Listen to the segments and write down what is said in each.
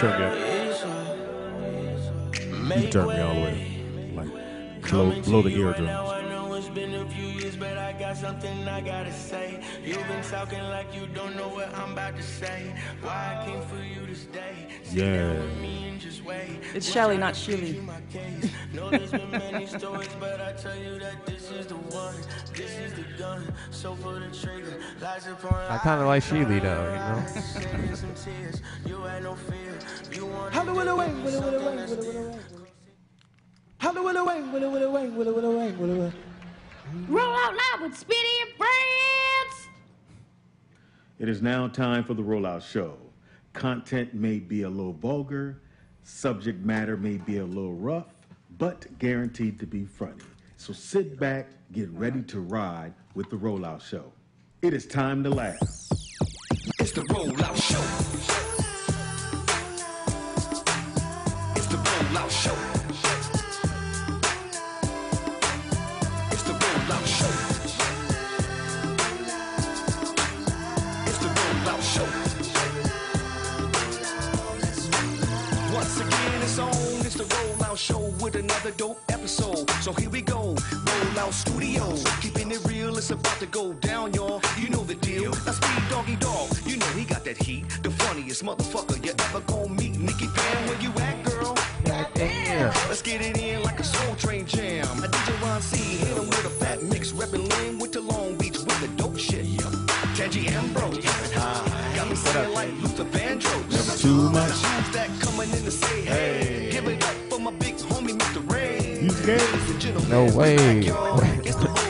turn me up. You turn me all the way. Like blow the eardrums. But I got something I gotta say. You've been talking like you don't know what I'm about to say. Why I came for you to stay. Yeah. It's Shelly, not Shelly. No, there's been many stories, but I tell you that this is the one. This is the gun. So for the trigger, lies upon I kind of like Shelly though, you know. You had no fear. You want Roll out loud with Speedy and Friends. It is now time for the Rollout Show. Content may be a little vulgar, subject matter may be a little rough, but guaranteed to be funny. So sit back, get ready to ride with the Rollout Show. It is time to laugh. It's the Rollout Show. It's the Rollout Show. It's the Rollout Show. It's the Rollout Show. Once again, it's on. It's the Rollout Show with another dope episode. So here we go. Rollout Studios. Keeping it real, it's about to go down, y'all. You know the deal. Now Speed Doggy Dog. You know he got that heat. The funniest motherfucker you ever gonna meet. Nikki Pam, where you at, girl? Damn. Let's get it in like a Soul Train jam. A DJ Ron C, hit him with a fat mix. Reppin' Lynn with the Long Beach with the dope shit. Tangy Ambrose. Got me singing like Luther Vandross. Too much. Who's that coming in to say hey? Give it up for my big homie, Mr. Ray. You scared? No way.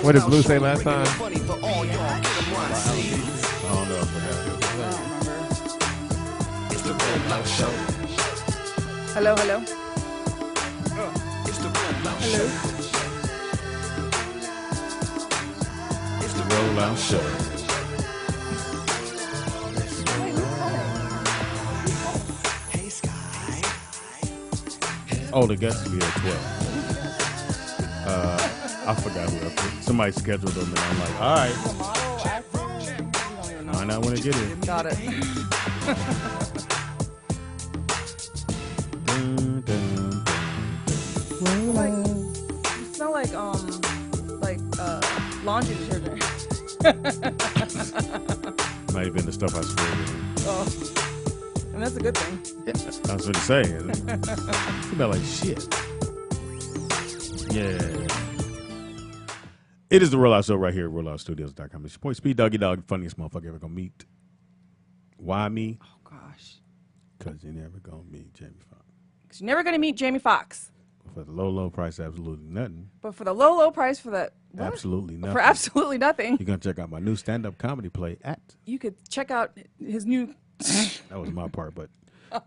What did Blue say last time? Funny for all y'all. Get 'em Ron C. I don't know if I got It's the Rollout Show. Hello, hello. It's the Rollout Show. It's the it. Rollout Show. Hey Sky. Oh, the guest will be at 12. I forgot who else. Somebody scheduled them, and I'm like, all right. Find out when they get here. Got it. Dun, dun, Like, you smell like laundry detergent. dun. Might have been the stuff I sprayed in. Oh, and that's a good thing. I was going to say. It smell like shit. Yeah. It is the Rollout Show right here at RolloutStudios.com. It's your boy Speed Doggy Dog, funniest motherfucker ever gonna meet. Why me? Oh gosh. Because you're never gonna meet Jamie Foxx. Because you're never gonna meet Jamie Foxx. For the low price, absolutely nothing. But for the low price, for that what? Absolutely nothing. For absolutely nothing, You're gonna check out my new stand-up comedy play at. you could check out his new. That was my part, but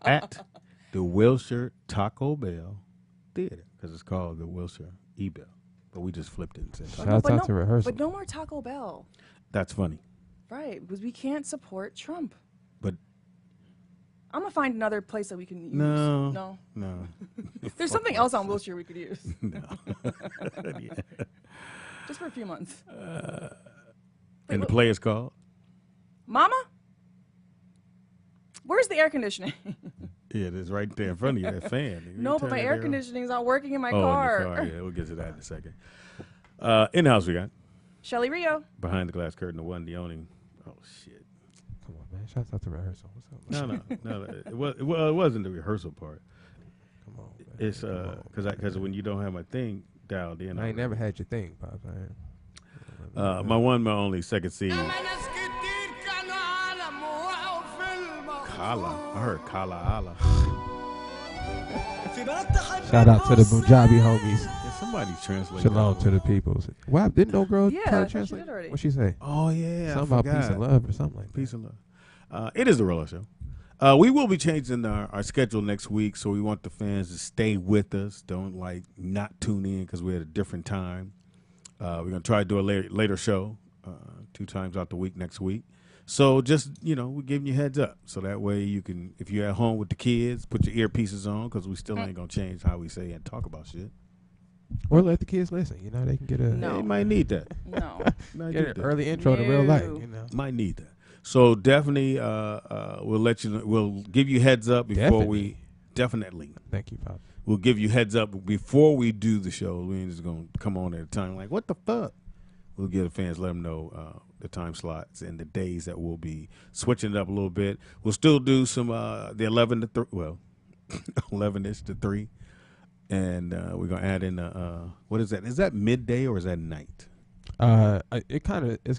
at the Wilshire Taco Bell Theater, because it's called the Wilshire E-Bell. But we just flipped it and said, Shout out to rehearsal. But no more Taco Bell. that's funny. Right, because we can't support Trump. But I'm gonna find another place that we can use. no. There's something else on Wilshire we could use. No. Yeah. Just for a few months. And the play is called? Mama? Where's the air conditioning? Yeah, it is right there in front of you, that fan. You No, but turn my that air there on. conditioning's not working in my Oh, car. in the car. Yeah, we'll get to that in a second. In the house we got Shelly Rio. behind the glass curtain, the one, the only. Oh shit! Come on, man. Shout out to rehearsal. What's up? No. It wasn't the rehearsal part. Come on, man. It's because when you don't have my thing dialed in, I ain't never had your thing, Pops. my one, my only second seed. Kala, I heard Kala Allah. Shout out to the Punjabi homies. Yeah, somebody translate. Shalom to the peoples. Wow, didn't no girl Yeah, try I to thought she translate? did already. What'd she say? Oh yeah, Something about peace and love or something like that. Peace and love. It is the Rollo Show. We will be changing our schedule next week, so we want the fans to stay with us. Don't not tune in because we're at a different time. We're gonna try to do a later show 2 times out the week next week. So just we're giving you heads up, so that way you can, if you're at home with the kids, put your earpieces on because we still ain't gonna change how we say and talk about shit. Or let the kids listen. They can get a No. They might need that. No. Might get need an that. early intro to real life. No. Might need that. So definitely, we'll let you. We'll give you heads up before we. Definitely. Thank you, Pop. We'll give you heads up before we do the show. We ain't just gonna come on at a time like what the fuck. We'll give the fans, let them know the time slots and the days that we'll be switching it up a little bit. We'll still do some the 11 to 3. Well, 11ish to 3, and we're gonna add in what is that? Is that midday or is that night? It's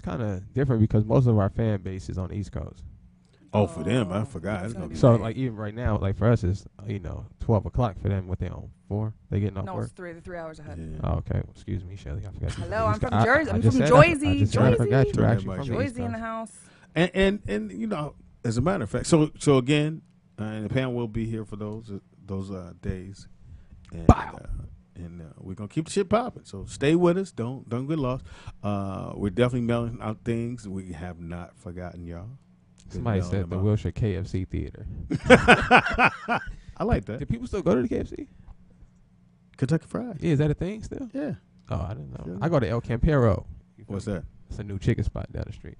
kind of different because most of our fan base is on the East Coast. Oh, for them, I forgot. It's gonna be So late. like even right now, like for us, it's 12 o'clock for them. What they on 4? They getting off No, work. it's 3 hours ahead. Yeah. Oh, okay. Well, excuse me, Shelly. I forgot. Hello, I'm from I Jersey. I'm just from said I Jersey. just said I forgot you were Jersey. actually from the East Joyzy in the Coast. house. And you know, as a matter of fact, so again, and the panel will be here for those days, and we're gonna keep the shit popping. So stay with us. Don't get lost. We're definitely mailing out things. We have not forgotten y'all. Somebody said the Wilshire KFC theater. I like that. Do people still go to the KFC? Kentucky Fried. Yeah, is that a thing still? Yeah. Oh, I didn't know. Yeah. I go to El Campero. What's that? It's a new chicken spot down the street.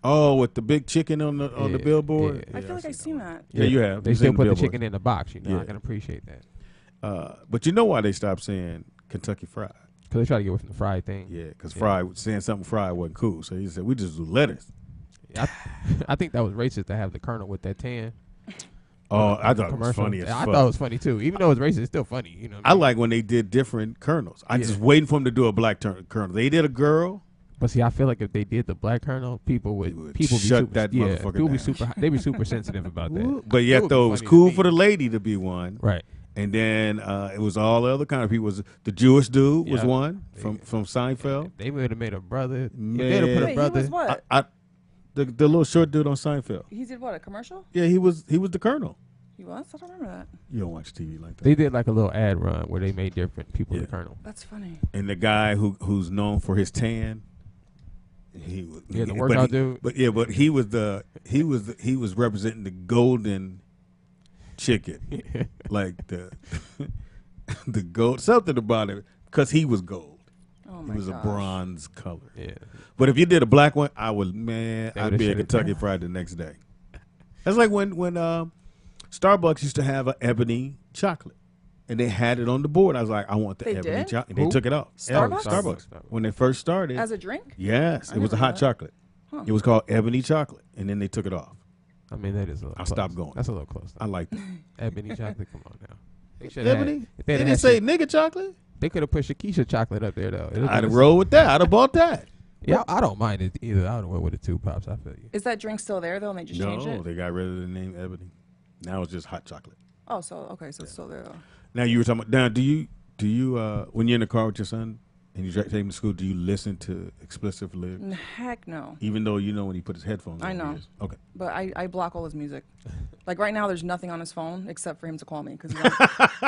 Oh, with the big chicken on the Yeah, billboard. yeah. I feel like I've seen that. Yeah, you have. They You've still seen put the billboards. chicken in the box. Yeah. I can appreciate that. But you know why they stopped saying Kentucky Fried? Because they try to get away from the fried thing. Yeah, because fried saying something fried wasn't cool. So he said we just do lettuce. I think that was racist to have the Colonel with that tan. Oh, I thought it was Commercial. funny as I fuck. thought it was funny too. Even though it's racist, it's still funny. You know. What I like when they did different colonels. I just waiting for them to do a black colonel. They did a girl. But see, I feel like if they did the black Colonel, people would shut be super, that motherfucker people be down. super. They be super sensitive about that. But yet would be though it was funny to cool me. for the lady to be one. Right. And then it was all the other kind of people. The Jewish dude was Yeah. one from Seinfeld. They would have made a brother. Man. If they'd have put Wait, a brother. he was what? The little short dude on Seinfeld. He did what? A commercial? Yeah, he was the colonel. He was? I don't remember that. You don't watch TV like that. They did like a little ad run where they made different people the Colonel. That's funny. And the guy who's known for his tan. He was The workout dude. But he was representing the golden chicken, like the gold something about it because he was gold. Oh He my was gosh. a bronze color. Yeah. But if you did a black one, I'd would've be at shut it Kentucky down. Fried the next day. That's like when Starbucks used to have an ebony chocolate. And they had it on the board. I was like, I want the They ebony did? chocolate. They Who? took it off. Starbucks? Starbucks. When they first started. As a drink? Yes, I it was a never hot knew that. chocolate. Huh. It was called ebony chocolate, and then they took it off. I mean, that is a little I close. stopped going. That's a little close. I liked it. Ebony chocolate, come on now. They should've had- Ebony? if They they'd didn't had say shit- nigga chocolate. They could have put Shakisha chocolate up there though. I'd have rolled with that. I'd have bought that. Yeah, I don't mind it either. I don't know with the 2 pops. I feel you. Is that drink still there though and they just changed No, it? they got rid of the name ebony. Now it's just hot chocolate. Oh, so okay, so it's still there though. Now you were talking about. Now, do you when you're in the car with your son and you take him to school, do you listen to explicit lyrics? Heck no. Even though you know when he put his headphones on. I know. he is. Okay. But I block all his music. Like right now, there's nothing on his phone except for him to call me because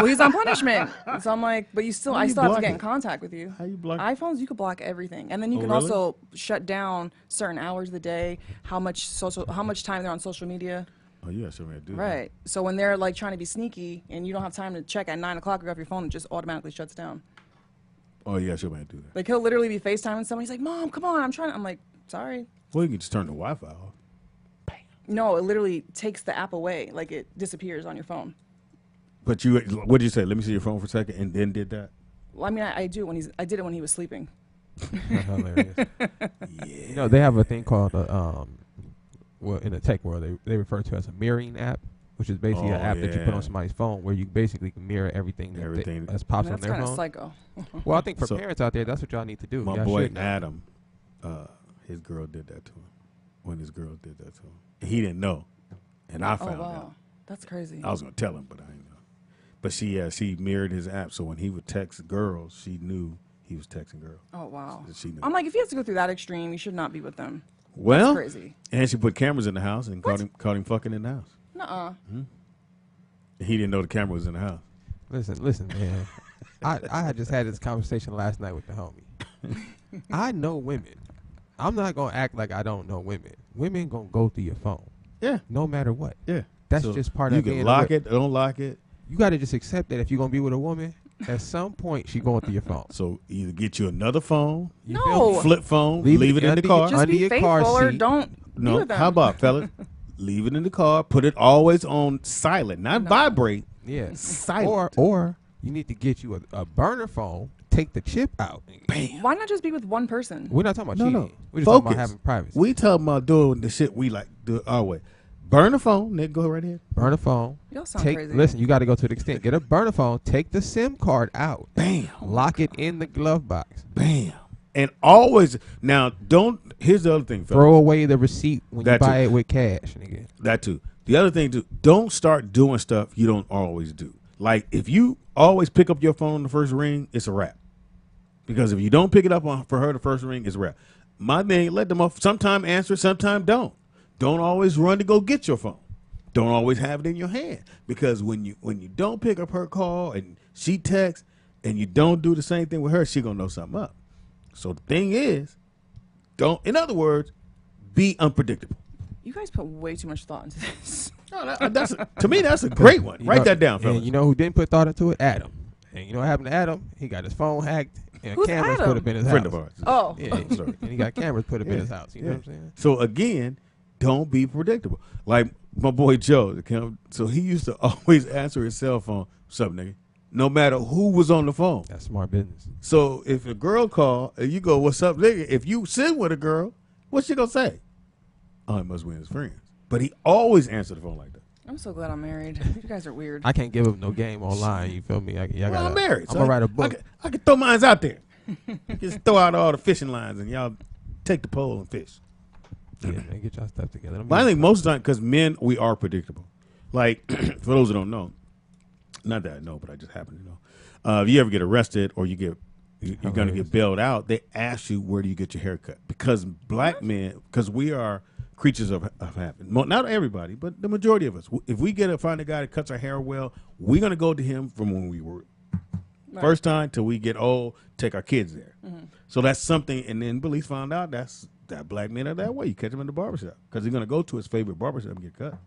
he's on punishment. So I'm like, but How I you still have to block get it? in contact with you. How you block it? iPhones? You could block everything, and then you Oh, can really? also shut down certain hours of the day, how much time they're on social media. Oh, you got something to do. that. Right. So when they're like trying to be sneaky and you don't have time to check at 9 o'clock or off your phone, it just automatically shuts down. Oh, yeah, somebody do that. Like he'll literally be FaceTiming somebody. He's like, "Mom, come on, I'm trying." I'm like, "Sorry." Well, you can just turn the Wi-Fi off. No, it literally takes the app away. Like it disappears on your phone. But what did you say? Let me see your phone for a second, and then did that. Well, I mean, I do when I did it when he was sleeping. That's hilarious. You know, they have a thing called well, in the tech world, they refer to as a mirroring app, which is basically an Oh, app that you put yeah. on somebody's phone where you basically can mirror everything that's pops on That's their kind of phone. psycho. Well, I think for So- parents out there, that's what y'all need to do. My Y'all boy should know. Adam, his girl did that to him. When his girl did that to him, and he didn't know, and I Oh found wow, out. that's crazy. I was gonna tell him, but I didn't know. But she mirrored his app, so when he would text girls, she knew he was texting girls. Oh wow. She knew. I'm like, if you have to go through that extreme, you should not be with them. Well, crazy. and she put cameras in the house and caught him fucking in the house. Nuh-uh. He didn't know the camera was in the house. Listen, man. I had just had this conversation last night with the homie. I know women. I'm not gonna act like I don't know women. Women gonna go through your phone, Yeah, no matter what. yeah. That's So just part you of being can a lock wo- it, don't lock it. You got to just accept that if you're gonna be with a woman, at some point she going through your phone. So either get you another phone, You No. feel me? flip phone, Leave leave it it in the under car. your- Just Under be your faithful car or seat. don't No, with them. how about, fellas? Leave it in the car. Put it always on silent, not vibrate. Yeah. Silent. Or you need to get you a burner phone. Take the chip out. Bam. Why not just be with one person? We're not talking about No, cheating. no. We're just talking Focus. about having privacy. We talking about doing the shit we like do it our way. Burn the phone. Nigga, go right ahead. Burner phone. Y'all sound crazy. Listen, you got to go to the extent. Get a burner phone. Take the SIM card out. Bam. Lock it in the glove box. Bam. And always now don't. Here's the other thing, fellas. Throw away the receipt when you That buy too. it with cash, nigga. That too. The other thing too, don't start doing stuff you don't always do. Like if you always pick up your phone the first ring, it's a wrap. Because if you don't pick it up for her the first ring, it's a wrap. My thing, let them off. Sometime answer, sometime don't. Don't always run to go get your phone. Don't always have it in your hand. Because when you don't pick up her call and she texts and you don't do the same thing with her, she gonna know something up. So the thing is, don't. In other words, be unpredictable. You guys put way too much thought into this. No, to me, that's a great one. You Write know- that down, fellas. And you know who didn't put thought into it? Adam. And you know what happened to Adam? He got his phone hacked and Who's cameras Adam? put up in his Friend house. of ours. Oh. Yeah, and he got cameras put up in his house. You know what I'm saying? So again, don't be predictable. Like my boy Joe, so he used to always answer his cell phone, "What's up, nigga?" No matter who was on the phone. That's smart business. So if a girl call and you go, "What's up, nigga?" If you sit with a girl, what's she gonna say? Oh, it must be his friends. But he always answered the phone like that. I'm so glad I'm married. You guys are weird. I can't give him no game online. You feel me? Well, I'm married. I'm so gonna write a book. I can throw mines out there. Just throw out all the fishing lines and y'all take the pole and fish. Yeah, man, get y'all stuff together. But I think most of the time, because men, we are predictable. Like, for those who don't know, not that I know, but I just happen to know. If you ever get arrested or you're going to get bailed out, they ask you, where do you get your hair cut? Because black men, because we are creatures of habit. Not everybody, but the majority of us. If we find a guy that cuts our hair well, we're going to go to him from when we were first time till we get old, take our kids there. Mm-hmm. So that's something, and then police found out that black men are that way. You catch him in the barbershop because he's going to go to his favorite barbershop and get cut.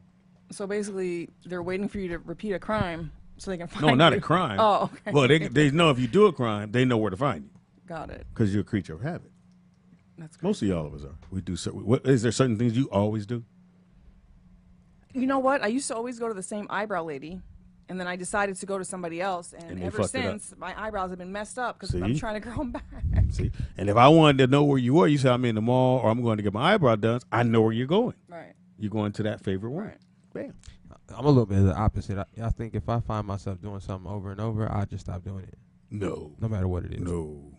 So basically, they're waiting for you to repeat a crime so they can find No, not you. a crime. Oh, okay. Well, they know if you do a crime, they know where to find you Got it. because you're a creature of habit. That's great. Most of y'all of us are. We do. Is there certain things you always do? You know what? I used to always go to the same eyebrow lady, and then I decided to go to somebody else, and they ever fucked it up. since, my eyebrows have been messed up because I'm See? trying to grow them back. See, and if I wanted to know where you were, you said I'm in the mall or I'm going to get my eyebrow done. I know where you're going. Right. You're going to that favorite one. Right. Bam. I'm a little bit of the opposite. I think if I find myself doing something over and over, I just stop doing it, No. no matter what it is. No.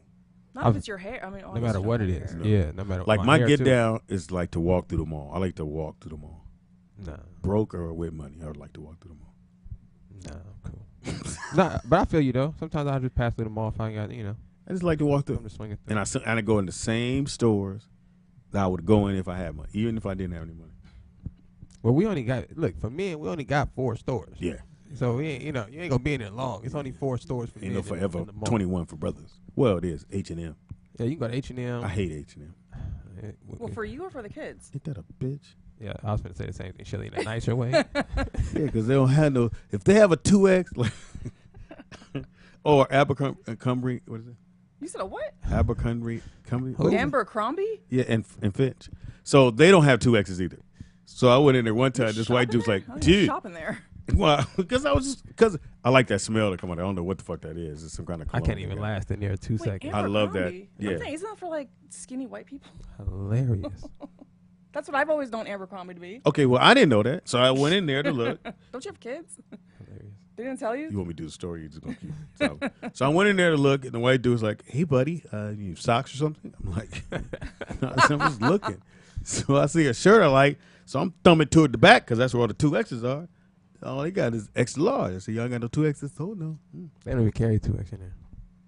Not I've- if it's your hair. I mean, No matter what it is. hair. Yeah, no matter Like my hair get too. down is like to walk through the mall. I like to walk through the mall. Nah, Broke or with money, I would like to walk through the mall. I'm cool. Nah, but I feel you though. Sometimes I just pass through the mall if I got, I just like to walk I'm through. just swinging through. And I go in the same stores that I would go in if I had money, even if I didn't have any money. Well, we only got for men. We only got 4 stores. Yeah. So we ain't, you ain't gonna be in there long. It's only 4 stores for Ain't men no in forever the mall. 21 for brothers. Well, it is H&M. Yeah, you can go to H&M. I hate H&M. Well, for you or for the kids? Ain't that a bitch? Yeah, I was going to say the same thing, Shelly, in a nicer way. Yeah, because they don't have no. If they have a 2X, like, or Abercrombie, what is it? You said a what? Abercrombie, Who? Abercrombie? yeah, and Finch. So they don't have 2X's either. So I went in there one time. This white dude's like, dude, shopping there. well, because I like that smell to come out. I don't know what the fuck that is. It's some kind of. I cologne can't they even got. last in there 2 seconds. I love that. Abercrombie? Yeah. I'm saying, isn't that for like skinny white people? Hilarious. That's what I've always known Abercrombie to be. Okay, well I didn't know that, so I went in there to look. Don't you have kids? Hilarious. They didn't tell You you? want me to do the story? You're just gonna keep. So I went in there to look, and the white dude was like, "Hey, buddy, you have socks or something?" I'm like, no, I'm just looking. So I see a shirt I like, so I'm thumbing toward the back because that's where all the 2X's are. All they got is extra large. I said, "Y'all got no 2X's?" Oh no. They don't even carry 2X in there.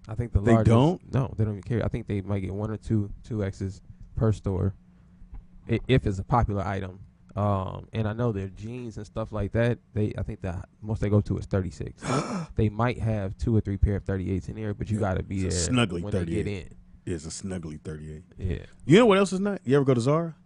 I think the They largest. don't? No, they don't even carry. I think they might get 1 or 2 2X's per store, if it's a popular item. And I know their jeans and stuff like that. I think the most they go to is 36. They might have 2 or 3 pair of 38s in there, but you got to be there It's a snuggly when 38. they get in. It's a snuggly 38. Yeah, You know what else is not? You ever go to Zara?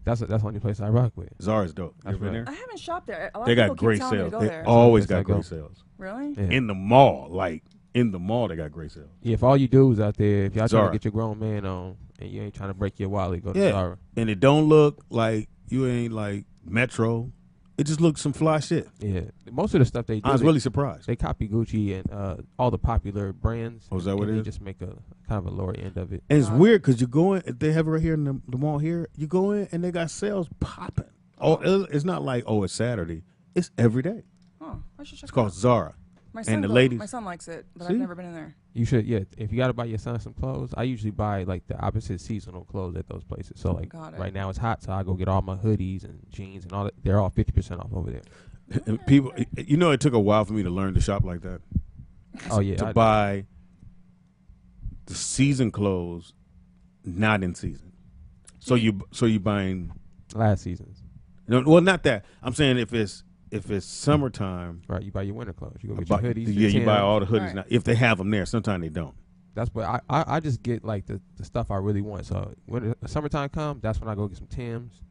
that's the only place I rock with. Zara's dope. You That's ever been right. there? I haven't shopped there. A lot They of got people keep great telling me to sales. go They there. always Someplace I got great go. sales. Really? Yeah. In the mall, like in the mall, they got great sales. Yeah, if all you do is out there, if y'all trying Zara. to get your grown man on and you ain't trying to break your wallet, go to Yeah. Zara. And it don't look like You ain't like Metro. It just looks some fly shit. Yeah, most of the stuff they do, I was they, really surprised. they copy Gucci and all the popular brands. Oh, is that what and it they is? just make a kind of a lower end of it. And it's weird because you go in, they have it right here in the mall here. You go in and they got sales popping. Oh, it's not like, oh, it's Saturday. It's every day. Oh, I should check. It's called Zara. My and son the go- ladies- My son likes it, but See? I've never been in there. You should, yeah. If you got to buy your son some clothes, I usually buy like the opposite seasonal clothes at those places. So like Got it. right now it's hot, so I go get all my hoodies and jeans and all that. They're all 50% off over there. And people, you know, it took a while for me to learn to shop like that. Oh yeah, To buy the season clothes, not in season. So you buying? last season's. No, well, not that. I'm saying if it's summertime, Right, you buy your winter clothes. You go I get buy- your hoodies. yeah, your you buy Timbs. all the hoodies Right. now. If they have them there, sometimes they don't. That's what I just get like the stuff I really want. So when the summertime comes, that's when I go get some Timbs,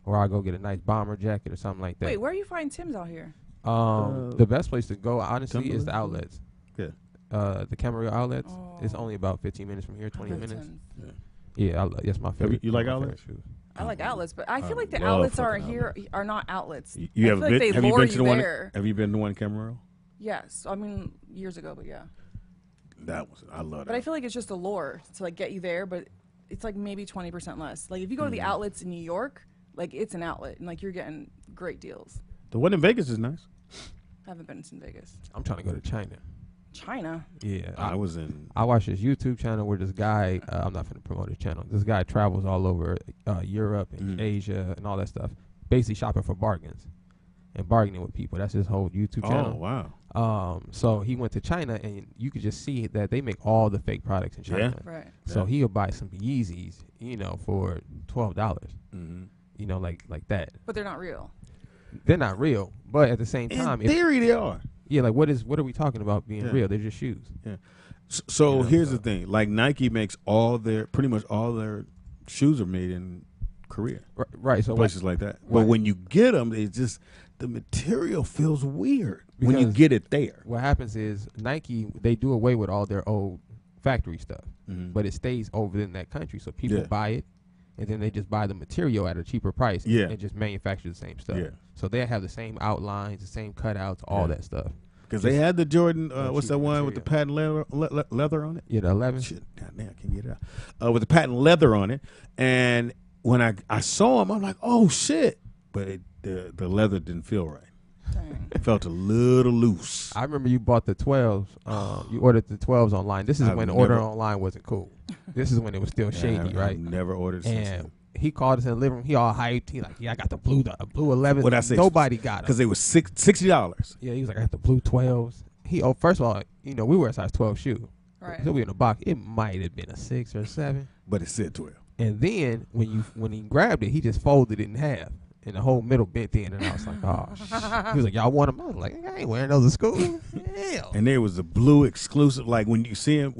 or I go get a nice bomber jacket or something like that. Wait, where are you finding Tim's out here? The best place to go, honestly, is the Timberland? outlets. Yeah. The Camarillo outlets. It's Oh. only about 15 minutes from here, 20 I've been minutes. to- Yeah, that's my favorite. you like my favorite outlets? shoes. I like outlets, but I feel like the love outlets are fucking here are not outlets. You I have feel like they have you lure been to the one? there. Have you been to one in Camarillo? Yes, I mean years ago, but yeah. That was I love that. But I feel like it's just a lure to like get you there, but it's like maybe 20% less. Like if you go to Mm. the outlets in New York, like it's an outlet and like you're getting great deals. The one in Vegas is nice. I haven't been in Vegas. I'm trying to go to China. China. Yeah, I was in. I watch this YouTube channel where this guy, I'm not going to promote his channel. This guy travels all over Europe and Asia and all that stuff, basically shopping for bargains and bargaining with people. That's his whole YouTube Oh channel. wow. So he went to China and you could just see that they make all the fake products in China. Right. So he'll buy some Yeezys, for $12. Mm-hmm. Like that. But they're not real. They're not real, but at the same time, In theory, they are. yeah, like what are we talking about being Yeah. real? They're just shoes. Yeah. So You know, here's so- the thing: like Nike makes pretty much all their shoes are made in Korea, Right. So places like that. what- But when you get them, it's just the material feels weird when you Because- get it there. what happens is Nike, they do away with all their old factory stuff, Mhm. but it stays over in that country. So people Yeah. buy it, and then they just buy the material at a cheaper price Yeah. and just manufacture the same stuff. Yeah. So they have the same outlines, the same cutouts, all Yeah. that stuff. Because they had the Jordan, no what's that cheaper one with the patent leather on it? Yeah, the 11. Shit, goddamn, I can't get it out. With the patent leather on it, and when I saw them, I'm like, oh shit! But the leather didn't feel right. Dang. It felt a little loose. I remember you bought the 12s. You ordered the 12s online. This is I've when never- ordering online wasn't cool. This is when it was still shady, I've right? never ordered since And then. he called us in the living room. He all hyped. He like, yeah, I got the blue 11s. What I say? Nobody got Because them. they were $60. Yeah, he was like, I got the blue 12s. First of all, we wear a size 12 shoe. Right. He'll be in a box. It might have been a 6 or a 7. But it said 12. And then when he grabbed it, he just folded it in half. And the whole middle bent in. And I was like, oh, shit. He was like, y'all want them? I was like, I ain't wearing those to school. Hell. And there was a blue exclusive. Like when you see him,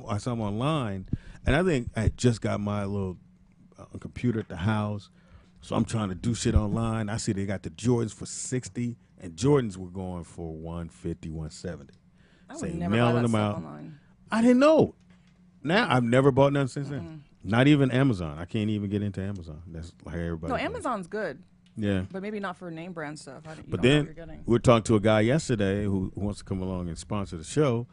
I saw him online, and I think I had just got my little computer at the house, so I'm trying to do shit online. I see they got the Jordans for $60, and Jordans were going for $150, $170. I would Say never buy mailing that them stuff out. online. I didn't know. Now I've never bought nothing since then. Not even Amazon. I can't even get into Amazon. That's like everybody. No, does. Amazon's good, Yeah. but maybe not for name brand stuff. You But don't know then what you're getting. we were talking to a guy yesterday who wants to come along and sponsor the show,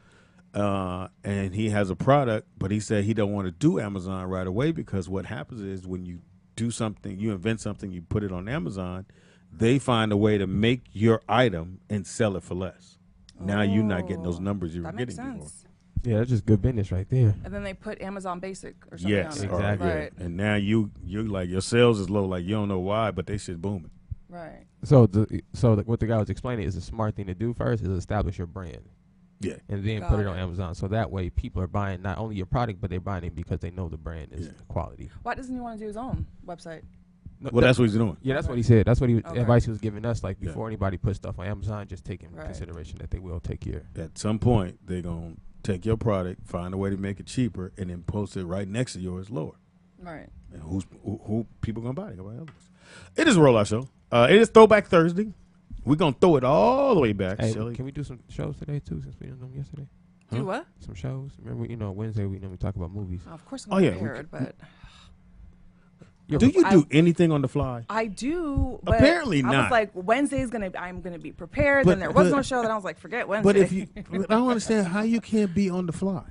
and he has a product, but he said he don't want to do Amazon right away because what happens is when you do something, you invent something, you put it on Amazon, they find a way to make your item and sell it for less. Now you're not getting those numbers you were That makes getting before. sense. Yeah, that's just good business right there. And then they put Amazon Basic or something Yes, on it. exactly. Right. And now you're like your sales is low, like you don't know why, but they shit booming. Right. So what the guy was explaining is the smart thing to do first is establish your brand. Yeah. And then Got put it it. on Amazon. So that way people are buying not only your product, but they're buying it because they know the brand is Yeah. quality. Why doesn't he want to do his own website? No, Well, that's what he's doing. yeah, that's what he said. That's what Okay. advice he was giving us. Like Yeah. before anybody puts stuff on Amazon, just take in Right. consideration that they will take your. At some point, they're going to take your product, find a way to make it cheaper, and then post it right next to yours lower. Right. And who people going to buy it? They're gonna buy others. It is a Rollout Show. It is Throwback Thursday. We're going to throw it all the way back, Hey, Shelly. can we do some shows today too? Since we didn't do them yesterday, Do what? some shows. Remember, Wednesday we talk about movies. Of course I'm Oh, yeah, we prepared, but Do you do anything on the fly? I do. But Apparently I not. was like, I'm gonna be prepared. But- Then there was but- no show. Then I was like, forget Wednesday. But if you, I don't understand how you can't be on the fly.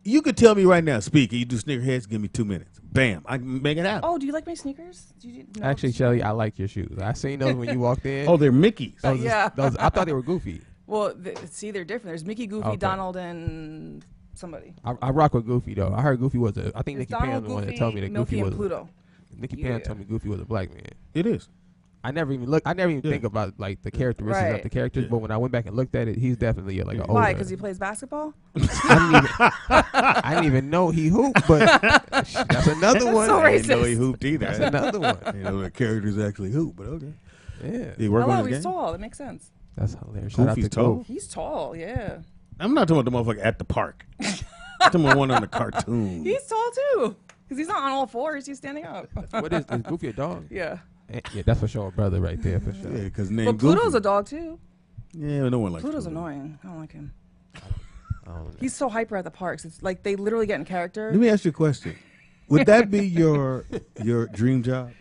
You could tell me right now, speak. You do sneakerheads. Give me 2 minutes. Bam, I can make it happen. oh, do you like my sneakers? Do you, no? Actually, Shelly, I like your shoes. I seen those when you walked in. Oh, they're Mickey's. Those, yeah. those, I thought they were goofy. Well, see, they're different. There's Mickey, Goofy, Okay. Donald, and somebody. I rock with Goofy though. I heard Goofy was a. I think It's Nicky Pam Donald, was the one that Goofy, told me that Milky, Goofy and was. Pluto. Nicky Yeah. Pam told me Goofy was a black man. It is. I never even look. I never even Yeah. think about like the characteristics of Right. the characters. But when I went back and looked at it, he's definitely like an older. Why? Because he plays basketball. I didn't even know he hooped, but that's another one. so I didn't know racist. he hooped either. That's another one. You know, the characters actually hoop, but okay. Yeah, He work on Hello, his he's game. tall. That makes sense. that's hilarious. Shout out Goofy's to tall? Goof. He's tall. Yeah. I'm not talking about the motherfucker at the park. I'm talking about one on the cartoon. He's tall too. Because he's not on all fours. He's standing up. What is Goofy a dog? yeah. Yeah, that's for sure, a brother right there for sure. Yeah, because But named Pluto's Goofy. a dog too. Yeah, no one likes Pluto's Pluto. annoying. I don't like him. I don't know. He's so hyper at the parks. It's like they literally get in character. Let me ask you a question. Would that be your dream job?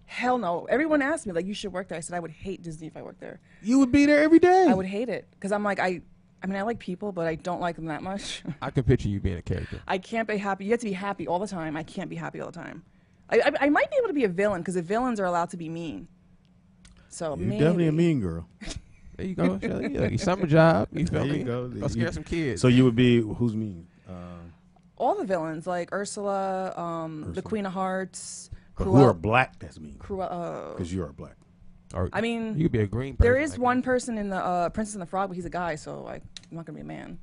Hell no. Everyone asked me like, you should work there. I said I would hate Disney if I worked there. You would be there every day. I would hate it because I'm like I mean I like people, but I don't like them that much. I can picture you being a character. I can't be happy. You have to be happy all the time. I can't be happy all the time. I might be able to be a villain because the villains are allowed to be mean. So You're maybe. definitely a mean girl. There you go, Shelly. Yeah, your summer job. You feel There me? you go. Go scare some kids. So you would be who's mean? All the villains like Ursula, the Ursula. Queen of Hearts, But Cruella. who are black? That's mean. Cruella. Because you are black. Or I mean, you could be a green person. there is I one guess. person in the Princess and the Frog, but he's a guy, so like I'm not gonna be a man.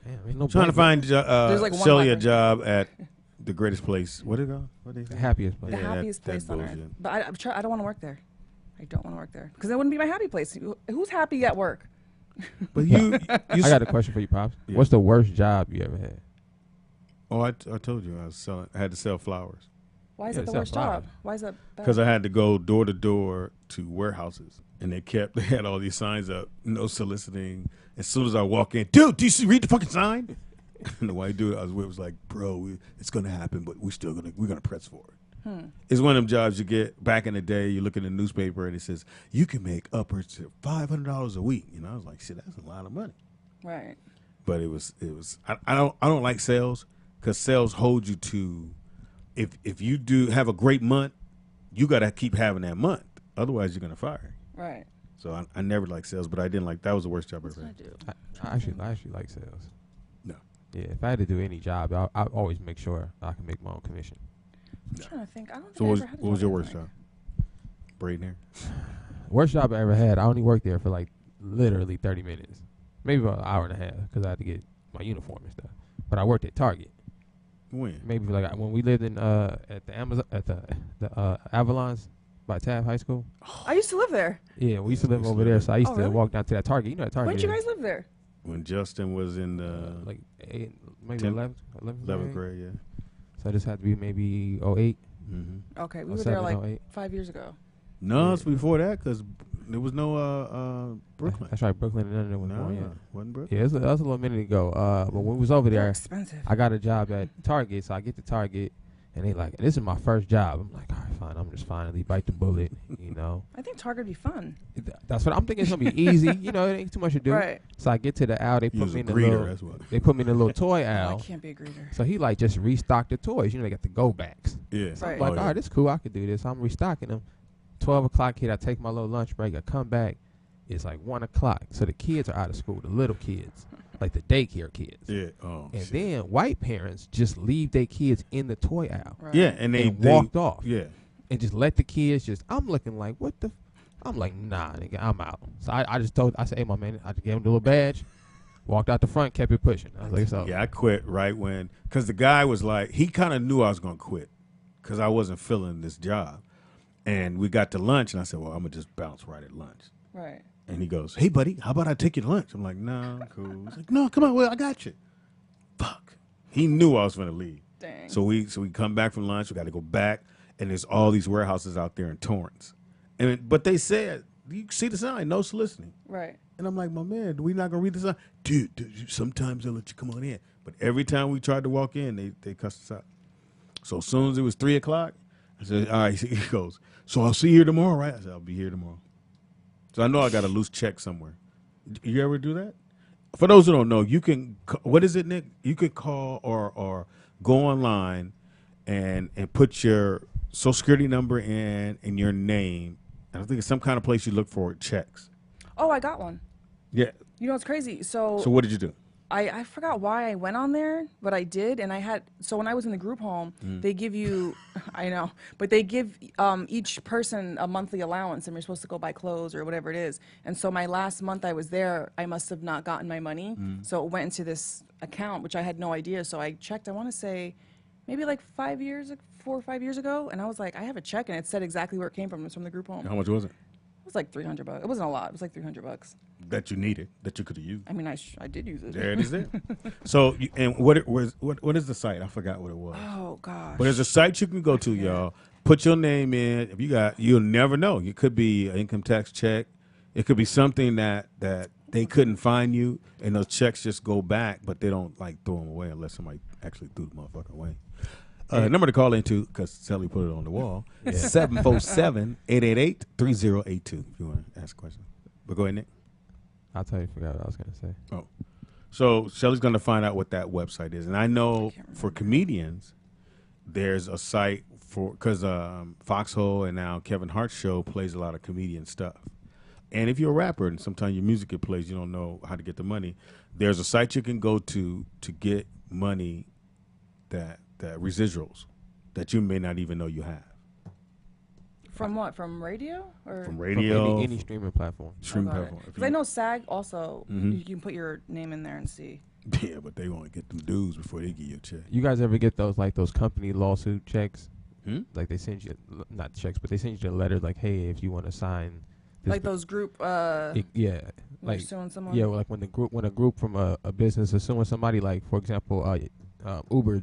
Damn, ain't no Trying to black find There's like one Shelly a black job at the greatest place. What is it called? What is the it? happiest place. The Yeah, happiest that place on earth. bullshit. But I don't want to work there. I don't want to work there because it wouldn't be my happy place. Who's happy at work? But you I got a question for you, Pops. Yeah. What's the worst job you ever had? Oh, I told you I was selling. I had to sell flowers Why is Yeah, that the it's worst not job? fine. Why is that bad? because I had to go door to door to warehouses, and they had all these signs up, no soliciting. As soon as I walk in, dude, do you read the fucking sign? And the white dude I was with was like, bro, it's gonna happen, but we're gonna press for it. It's one of them jobs you get back in the day. You look in the newspaper and it says you can make upwards to $500 a week. You know, I was like, shit, that's a lot of money. Right. But it was. I don't like sales because sales hold you to. If you do have a great month, you gotta keep having that month. Otherwise, you're gonna fire. Right. So I never liked sales, but I didn't like. That was the worst job I That's ever what I had. do. I actually like sales. No. Yeah, if I had to do any job, I always make sure I can make my own commission. I'm trying to think. I don't think So I what was, ever had a what was your I worst didn't job? Braiding hair. Worst job I ever had. I only worked there for like literally 30 minutes, maybe about an hour and a half, because I had to get my uniform and stuff. But I worked at Target. When? Maybe like when we lived in at the Amazon at the Avalons by Taft High School. like. I used to live there. Yeah, we used to Yeah, live we used over to there, live so I used Oh, to really? walk down to that Target. You know that Target. When did you is, guys live there? When Justin was in the like maybe 10th, 11th 11th grade, yeah. So this had to be maybe 08. Mm-hmm. Okay, we Oh, were there 07, like 08. 5 years ago. No, Yeah. it's before that because there was no Brooklyn. That's right, Brooklyn and none of them was No, born yet. wasn't Brooklyn. Yeah, that was a little minute ago. But when we was over They're there, expensive. I got a job at Target, so I get to Target, and they like, this is my first job. I'm like, all right, fine. I'm just finally bite the bullet, you know. I think Target would be fun. That's what I'm thinking. It's gonna be easy, you know. It ain't too much to do. Right. So I get to the aisle. They You put was me a in the greeter, little. that's what. They put me in the little toy Oh, I aisle. can't be a greeter. So he like just restocked the toys. You know, they got the go backs. Yeah. Right. I'm like, all right, this cool. I could do this. I'm restocking them. 12 o'clock hit. I take my little lunch break. I come back. It's like 1 o'clock. So the kids are out of school. The little kids, like the daycare kids. Yeah. Oh. And shit. then white parents just leave their kids in the toy aisle Right. Yeah, and they walked off. Yeah. and just let the kids just. I'm looking like, what the. I'm like, nah, nigga, I'm out. So I said, hey, my man, I just gave him the little badge, walked out the front, kept it pushing. I was like, so. Yeah, I quit right when, because the guy was like, he kind of knew I was going to quit because I wasn't feeling this job. And we got to lunch, and I said, well, I'm going to just bounce right at lunch. Right. And he goes, hey, buddy, how about I take you to lunch? I'm like, no, I'm cool. He's like, no, come on, well, I got you. Fuck. He knew I was going to leave. Dang. So we come back from lunch, we got to go back, and there's all these warehouses out there in Torrance. But they said, you see the sign, no soliciting. Right. And I'm like, my man, we not gonna read this out? Dude, sometimes they'll let you come on in. But every time we tried to walk in, they cussed us out. So as soon as it was 3 o'clock, I said, all right. He goes, so I'll see you here tomorrow, right? I said, I'll be here tomorrow. So I know I got a loose check somewhere. You ever do that? For those who don't know, you can, what is it, Nick? You could call or go online and put your social security number in and your name. I think it's some kind of place you look for checks. Oh, I got one. Yeah. You know what's crazy? So what did you do? I forgot why I went on there, but I did, and I had, so when I was in the group home, they give you, I know, but they give each person a monthly allowance, and you're supposed to go buy clothes or whatever it is. And so my last month I was there, I must have not gotten my money, so it went into this account, which I had no idea. So I checked, I want to say, maybe like 4 or 5 years ago, and I was like, I have a check, and it said exactly where it came from. It was from the group home. How much was it? It was like $300. It wasn't a lot. It was like $300. That you needed, that you could have used. I mean, I did use it. There it is. There. So, and what is the site? I forgot what it was. Oh gosh. But there's a site you can go to, y'all. Put your name in. If you'll never know. It could be an income tax check. It could be something that they couldn't find you, and those checks just go back, but they don't like throw them away unless somebody actually threw the motherfucker away. Number to call into, because Shelly put it on the wall, 747-888-3082 if you want to ask a question. But go ahead, Nick. I'll tell you, forgot what I was going to say. Oh. So Shelly's going to find out what that website is. And I know for comedians, there's a site for, because Foxhole and now Kevin Hart's show plays a lot of comedian stuff. And if you're a rapper and sometimes your music it plays, you don't know how to get the money, there's a site you can go to get money that residuals that you may not even know you have. From what? From radio? Or From radio. From any streaming platform. Streaming platform. Because I know SAG also, you can put your name in there and see. Yeah, but they want to get them dues before they give you a check. You guys ever get those company lawsuit checks? Hmm? Like they send you, not checks, but they send you a letter like, hey, if you want to sign. This Like those group, yeah. Like suing someone? Yeah, like when a group from a business is suing somebody, like for example, Uber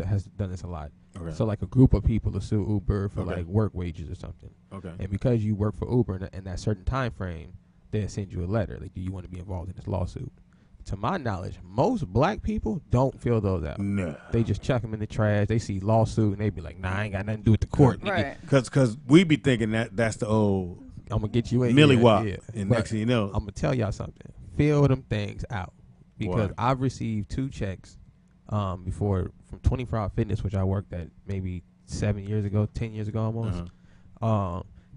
has done this a lot. Okay. So like a group of people to sue Uber for Okay. like work wages or something. Okay. And because you work for Uber in that certain time frame, they'll send you a letter like, do you want to be involved in this lawsuit? To my knowledge, most black people don't fill those out. No. They just chuck them in the trash. They see lawsuit and they be like, nah, I ain't got nothing to do with the court. Right. Because we be thinking that's the old I'm going to get you in. Millie Yeah, Wop. yeah. And But next thing you know. I'm going to tell y'all something. Fill them things out. Because Why? I've received 2 checks before from 24 Hour Fitness, which I worked at maybe 10 years ago almost.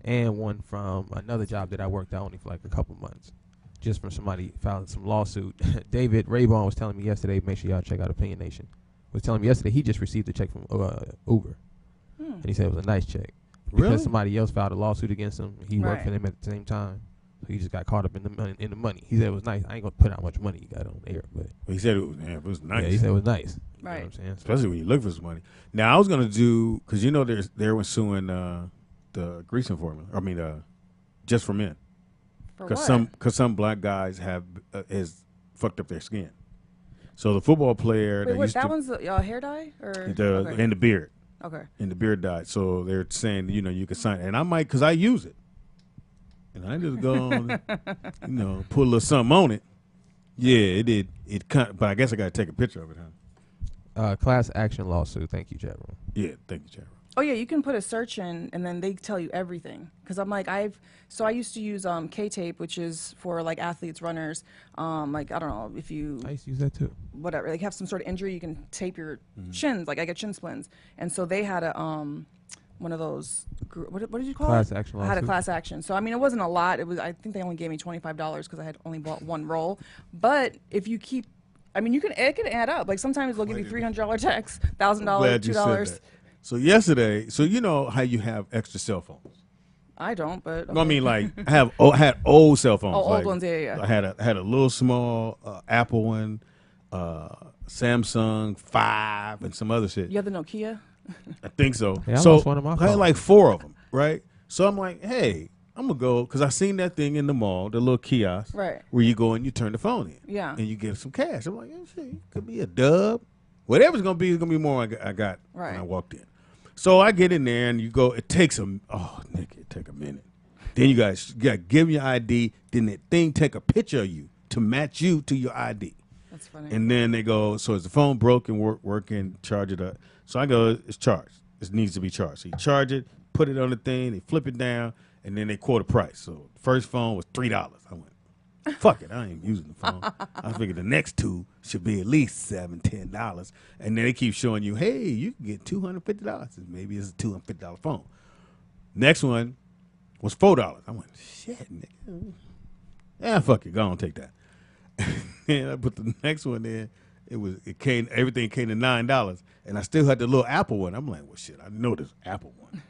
And one from another job that I worked at only for like a couple months. Just from somebody filed some lawsuit. David Raybon was telling me yesterday, make sure y'all check out Opinion Nation, was telling me yesterday he just received a check from Uber. And he said it was a nice check. Because Really? somebody else filed a lawsuit against him. He worked Right. for them at the same time. So he just got caught up in the money. He said it was nice. I ain't going to put out how much money he got on air. But He said it was nice. yeah, he said it was nice. You know Right. what I'm saying? Especially when you look for some money. Now I was gonna do, because they were suing the greasing formula. I mean, Just for Men, For because what? some black guys have has fucked up their skin. So the football player Wait, that what, used that to one's the hair dye? Or? and the beard. Okay. And the beard died. So they're saying, you can sign it. And I might, because I use it. And I just go on, put a little something on it. Yeah, it did. But I guess I got to take a picture of it, huh? Class action lawsuit. Thank you, chat room. Yeah, thank you, Chad. Oh yeah, you can put a search in, and then they tell you everything. Because I'm like, I used to use K-tape, which is for like athletes, runners. Like I don't know if you I used to use that too. whatever, like have some sort of injury, you can tape your shins. Like I get shin splints, and so they had a one of those. What did you call Class it? action I had a lawsuit? class action. So I mean, it wasn't a lot. It was. I think they only gave me $25 because I had only bought one roll. But if you keep, I mean, it can add up. Like sometimes they'll give you $300 checks, $1,000, Glad you said $2. that. So yesterday, you know how you have extra cell phones. I don't, but No, I mean, like I had old cell phones. Oh, old like, ones, yeah. I had a little small Apple one, Samsung 5, and some other shit. you have the Nokia. I think so. Yeah, I so lost one of my I had phones. like 4 of them, right? So I'm like, hey, I'm gonna go because I seen that thing in the mall, the little kiosk, Right. where you go and you turn the phone in, Yeah. and you get some cash. I'm like, yeah, shit, could be a dub, whatever's it's gonna be more. I got Right. when I walked in. So I get in there and you go. It takes Nick, it take a minute. Then you got to give them your ID. Then that thing take a picture of you to match you to your ID. That's funny. And then they go, so is the phone broken, working, charge it up. So I go, it's charged. It needs to be charged. So you charge it, put it on the thing, they flip it down, and then they quote a price. So the first phone was $3. I went, fuck it, I ain't using the phone. I figured the next two should be at least $7, $10. And then they keep showing you, hey, you can get $250. And maybe it's a $250 phone. Next one was $4. I went, shit, nigga. Yeah, fuck it, go on, take that. And I put the next one in. Everything came to $9, and I still had the little Apple one. I'm like, well, shit, I know this Apple one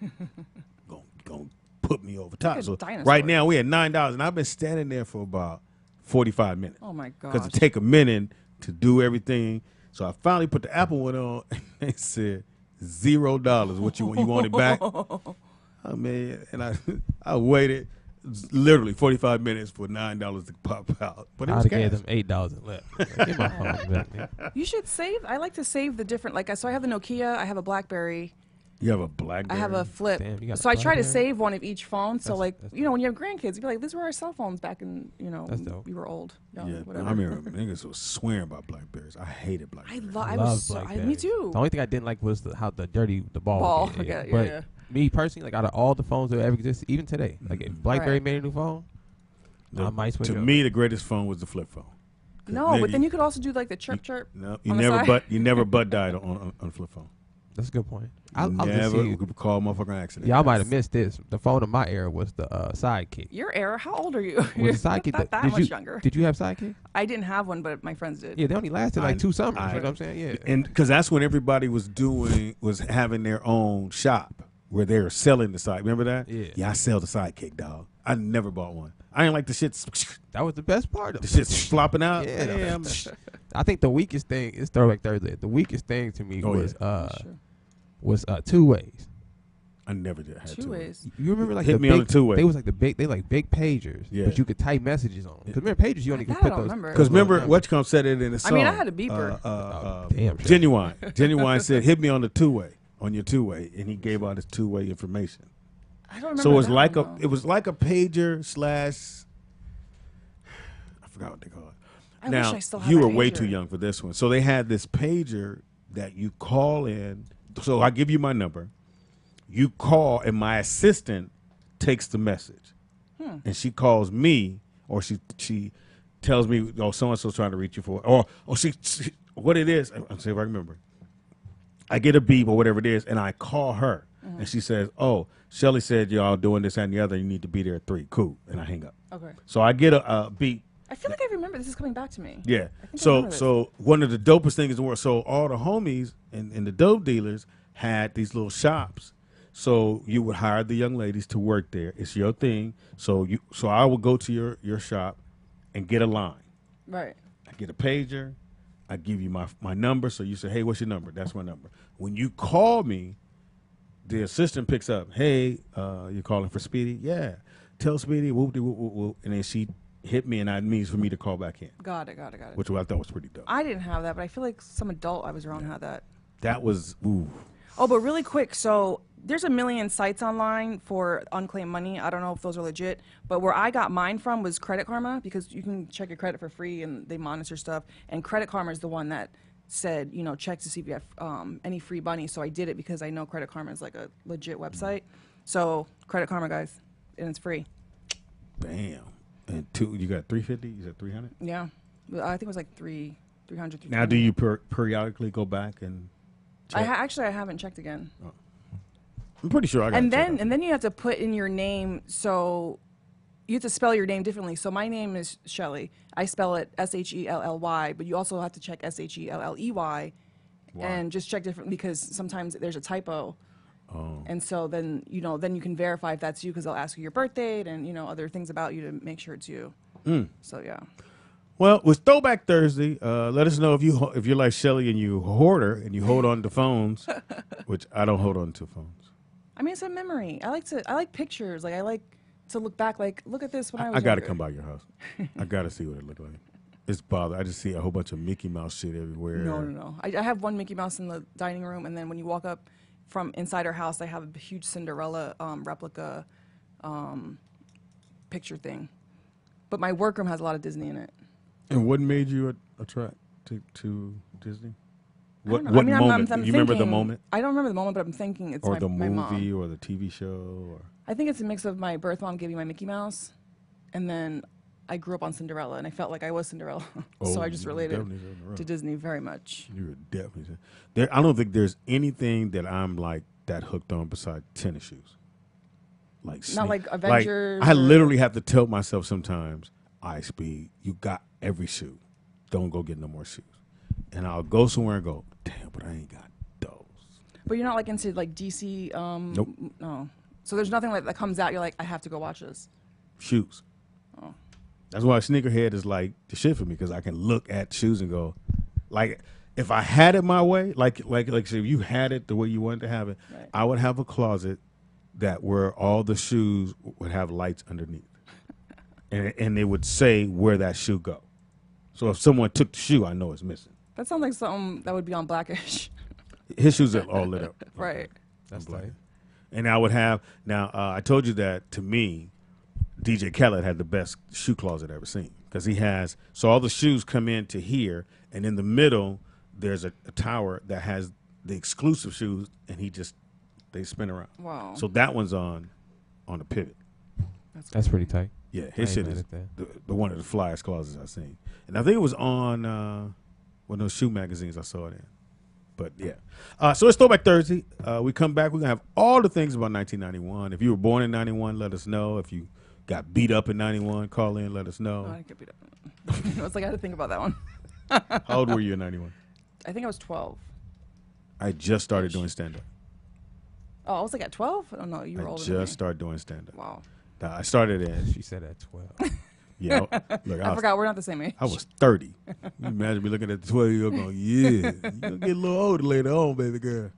gonna put me over top. Like a So dinosaur. right now we at $9, and I've been standing there for about 45 minutes. Oh my god. Because it take a minute to do everything. So I finally put the Apple one on, and they said $0. What you want it back? Oh man, and I waited literally 45 minutes for $9 to pop out. But it was I'd cash. gave them $8 and left. Get my phone back, nigga. You should save. I like to save the different. So I have the Nokia. I have a BlackBerry. You have a BlackBerry? I have a Flip. Damn, you got So a I try to BlackBerry? save one of each phone. So That's when you have grandkids, you'd be like, "These were our cell phones back in That's dope. we were old." Young, Yeah, whatever. I remember niggas was swearing about Blackberries. I hated Blackberries. I Love was so, BlackBerry. me too. The only thing I didn't like was how the dirty the ball. Ball, would get. okay, yeah, But yeah. me personally, like out of all the phones that ever exist, even today, like if BlackBerry Right. made a new phone, I might switch To over. me, the greatest phone was the flip phone. 'Cause No, nigga, but then you could also do like the chirp chirp. No, you on the never side. you never butt died on flip phone. That's a good point. I'll just Never see. call motherfucker accident. Y'all might have missed this. The phone of my era was the Sidekick. Your era? How old are you? Was You're the Sidekick not that did much you, younger. Did you have Sidekick? I didn't have one, but my friends did. Yeah, they only lasted like 2 summers. I- You know what I'm saying? Yeah. And because that's when everybody was having their own shop where they were selling the side. Remember that? Yeah. I sell the Sidekick, dog. I never bought one. I ain't like the shit. That was the best part of The it. shit's flopping out. Yeah, Damn. I think the weakest thing is Throwback Thursday. The weakest thing to me Oh, was yeah. was two ways. I never did. Had Two ways. You remember like Hit the me big, on the two-way. They was like they like big pagers, Yeah. but you could type messages on. Because remember pagers, you only could That I put don't those. remember. Because remember, numbers. Whatchcom said it in the I song. mean, I had a beeper. Damn, sure. Genuine. Genuine said, hit me on the two-way, on your two-way. And he gave out his two-way information. I don't remember. So it was that like one, though. it was like a pager slash. I forgot what they call it. I now wish I still had you that were way pager. too young for this one. So they had this pager that you call in. So I give you my number. You call, and my assistant takes the message, and she calls me, or she tells me, oh, so and so's trying to reach you for, or she what it is. I'll see if I remember. I get a beep or whatever it is, and I call her, and she says, "Oh, Shelly said y'all doing this and the other. You need to be there at 3. Cool." And I hang up. Okay. So I get a beep. I feel like I remember this is coming back to me. Yeah. I think I So remember this. so one of the dopest things in the world. So all the homies and the dope dealers had these little shops. So you would hire the young ladies to work there. It's your thing. So I would go to your shop and get a line. Right. I get a pager. I give you my number. So you say, hey, what's your number? That's my number. When you call me, the assistant picks up, hey, you're calling for Speedy? Yeah. Tell Speedy, whoop, whoop, whoop, whoop. And then she hit me, and that means for me to call back in, Got it. which I thought was pretty dope. I didn't have that, but I feel like some adult I was around had that. That was, ooh. Oh, but really quick, so there's a million sites online for unclaimed money. I don't know if those are legit, but where I got mine from was Credit Karma, because you can check your credit for free and they monitor stuff. And Credit Karma is the one that said, check to see if you have any free money. So I did it because I know Credit Karma is like a legit website. So Credit Karma, guys, and it's free. Bam. And you got 350? You said 300? Yeah, I think it was like 300. Now, do you periodically go back and check? Actually, I haven't checked again. I'm pretty sure I got And then you have to put in your name, so you have to spell your name differently. So my name is Shelly. I spell it Shelly, but you also have to check Shelly, and just check different because sometimes there's a typo. Oh. And so then then you can verify if that's you because they'll ask you your birth date and other things about you to make sure it's you. So yeah. Well, with Throwback Thursday, let us know if you're like Shelly and you hoarder and you hold on to phones, which I don't hold on to phones. I mean, it's a memory. I like pictures. Like I like to look back. Like look at this when I was. I got to younger. come by your house. I got to see what it looked like. It's bothered. I just see a whole bunch of Mickey Mouse shit everywhere. No. I have one Mickey Mouse in the dining room, and then when you walk up from inside our house, I have a huge Cinderella replica picture thing. But my workroom has a lot of Disney in it. And what made you attract to Disney? What I don't know. moment? I'm You remember the thinking- moment? I don't remember the moment, but I'm thinking it's Or my, the my movie mom. or the TV show? Or I think it's a mix of my birth mom giving me my Mickey Mouse, and then I grew up on Cinderella, and I felt like I was Cinderella. So Oh, I just you were related definitely Cinderella. to Disney very much. You were definitely. I don't think there's anything that I'm like that hooked on besides tennis shoes. Like Not like Like, Avengers I or- literally have to tell myself sometimes, Speed, you got every shoe. Don't go get no more shoes. And I'll go somewhere and go, damn, but I ain't got those. But you're not like into like DC. Nope. No. So there's nothing like that comes out. You're like, I have to go watch this. Shoes. Oh. That's why sneakerhead is like the shit for me, because I can look at shoes and go, like, if I had it my way, like say if you had it the way you wanted to have it, Right. I would have a closet that where all the shoes would have lights underneath, and it would say where that shoe go. So if someone took the shoe, I know it's missing. That sounds like something that would be on Blackish. His shoes are all lit up. Right. That's Black. tight. And I would have I told you that to me, DJ Khaled had the best shoe closet I've ever seen, because he has all the shoes come into here, and in the middle there's a tower that has the exclusive shoes, and they spin around. Wow. So that one's on a pivot. That's pretty tight. Yeah, I his ain't shit mad is at that. the one of the flyest closets I've seen, and I think it was on one of those shoe magazines I saw it in. But yeah, so it's Throwback Thursday. We come back. We're gonna have all the things about 1991. If you were born in 91, let us know. If you got beat up in 91, call in. Let us Oh, know. I could be done. It's like I had to think about that one. How old were you in 91? I think I was 12. I just started doing stand up. Oh, I was like at 12? Oh no, you were I older than me. just started doing stand up. Wow. I started in She said at 12. yeah. Look, I forgot we're not the same age. I was 30. You imagine me looking at the 12-year-old going, yeah, you're going to get a little older later on, baby girl.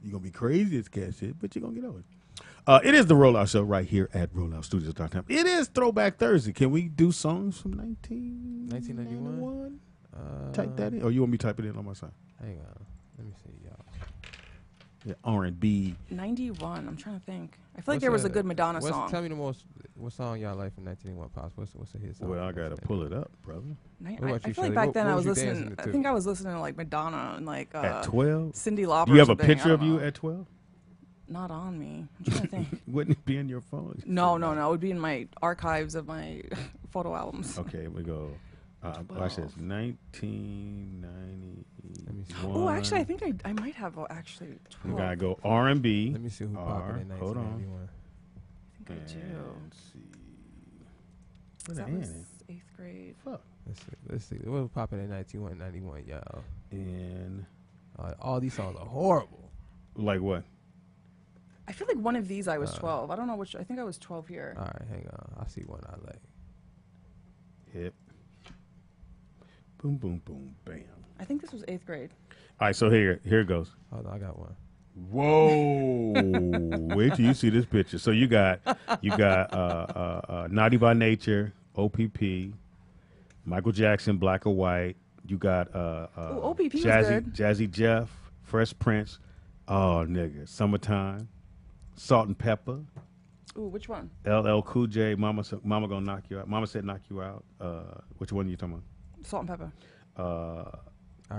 You're going to be crazy as cat shit, but you're going to get older. It is the Rollout Show right here at RolloutStudios.com. It is Throwback Thursday. Can we do songs from 1991? Type that in. Or you want me to type it in on my side? Hang on. Let me see, y'all. Yeah, R&B. 91. I'm trying to think. I feel like there was a good Madonna song. Tell me what song y'all like from 1991, Pops. What's a hit song? Well, I got to pull it up, brother. I about feel you, like Shelly? back What- then what I was was you listening. dancing I to? think I was listening to like Madonna and like At 12? Cindy Lauper. Do you have or a something. picture I of don't you know. at 12? Not on me. I'm trying to think. Wouldn't it be in your phone? No. It would be in my archives of my photo albums. Okay, we go. Watch this. 1991. Let me see. Oh, actually, I think I might have actually 12. We gotta go R&B. Let me see who popped in Hold on. 1991. I think I do. Let's see. Where's That the was N? 8th grade. Fuck. Let's see. What was popping in 1991, y'all? And All these songs are horrible. like what? I feel like one of these I was 12. I don't know which. I think I was 12 here. All right, hang on. I see one I like. Hip. Boom, boom, boom, bam. I think this was 8th grade. All right, so here it goes. Hold on, I got one. Whoa! Wait till you see this picture. So you got Naughty by Nature, OPP, Michael Jackson, Black or White. You got OPP was good. Jazzy Jeff, Fresh Prince. Oh nigga, Summertime, Salt and Pepper, Ooh, which one? LL Cool J. Mama gonna knock you out. Mama said knock you out. Which one are you talking Salt and Pepper. about?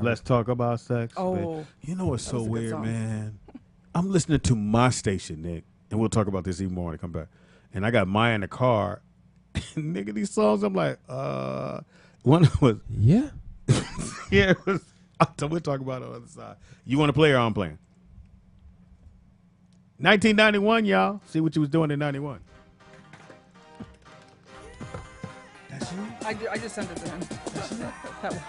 Let's talk about sex. Oh, babe. You know what's that so was a good weird, song. man? I'm listening to my station, Nick, and we'll talk about this even more when I come back. And I got Maya in the car. And nigga, these songs, I'm like, one was, Yeah. yeah, it was, we'll talk about it on the other side. You want to play or I'm playing? 1991, y'all. See what you was doing in 91. I just sent it to him. That was.